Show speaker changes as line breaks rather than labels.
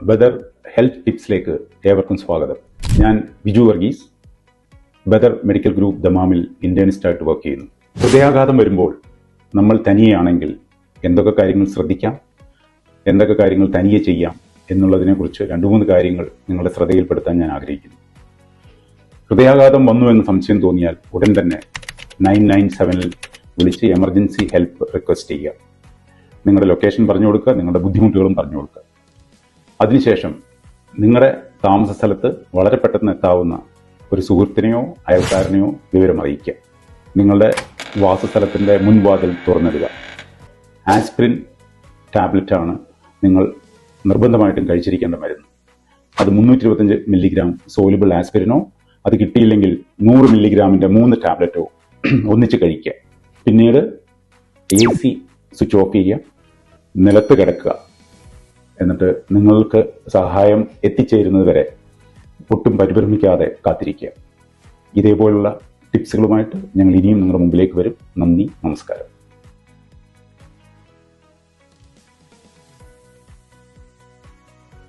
Badr health ടിപ്സിലേക്ക് ഏവർക്കും സ്വാഗതം. ഞാൻ Biju Varghese, Badar medical group ദമാമിൽ ഇന്റേണിസ്റ്റായിട്ട് വർക്ക് ചെയ്യുന്നു. ഹൃദയാഘാതം വരുമ്പോൾ നമ്മൾ തനിയെയാണെങ്കിൽ എന്തൊക്കെ കാര്യങ്ങൾ ശ്രദ്ധിക്കാം, എന്തൊക്കെ കാര്യങ്ങൾ തനിയെ ചെയ്യാം എന്നുള്ളതിനെക്കുറിച്ച് 2-3 കാര്യങ്ങൾ നിങ്ങളുടെ ശ്രദ്ധയിൽപ്പെടുത്താൻ ഞാൻ ആഗ്രഹിക്കുന്നു. ഹൃദയാഘാതം വന്നു എന്ന് സംശയം തോന്നിയാൽ ഉടൻ തന്നെ 997-ൽ വിളിച്ച് എമർജൻസി ഹെൽപ്പ് റിക്വസ്റ്റ് ചെയ്യുക. നിങ്ങളുടെ ലൊക്കേഷൻ പറഞ്ഞു കൊടുക്കുക, നിങ്ങളുടെ ബുദ്ധിമുട്ടുകളും പറഞ്ഞു കൊടുക്കുക. അതിനുശേഷം നിങ്ങളുടെ താമസ സ്ഥലത്ത് വളരെ പെട്ടെന്ന് എത്താവുന്ന ഒരു സുഹൃത്തിനെയോ അയൽക്കാരനെയോ വിവരം അറിയിക്കുക. നിങ്ങളുടെ വാസസ്ഥലത്തിൻ്റെ മുൻവാതിൽ തുറന്നിടുക. ആസ്പിരിൻ ടാബ്ലറ്റാണ് നിങ്ങൾ നിർബന്ധമായിട്ടും കഴിച്ചിരിക്കേണ്ട മരുന്ന്. അത് 325 മില്ലിഗ്രാം സോലുബിൾ ആസ്പിരിനോ, അത് കിട്ടിയില്ലെങ്കിൽ 100 മില്ലിഗ്രാമിൻ്റെ 3 ടാബ്ലറ്റോ ഒന്നിച്ച് കഴിക്കുക. പിന്നീട് AC സ്വിച്ച് ഓഫ് ചെയ്യുക, നിലത്ത് കിടക്കുക. എന്നിട്ട് നിങ്ങൾക്ക് സഹായം എത്തിച്ചേരുന്നത് വരെ ഒട്ടും പരിഭ്രമിക്കാതെ കാത്തിരിക്കുക. ഇതേപോലുള്ള ടിപ്സുകളുമായിട്ട് ഞങ്ങൾ ഇനിയും നിങ്ങളുടെ മുമ്പിലേക്ക് വരും. നന്ദി, നമസ്കാരം.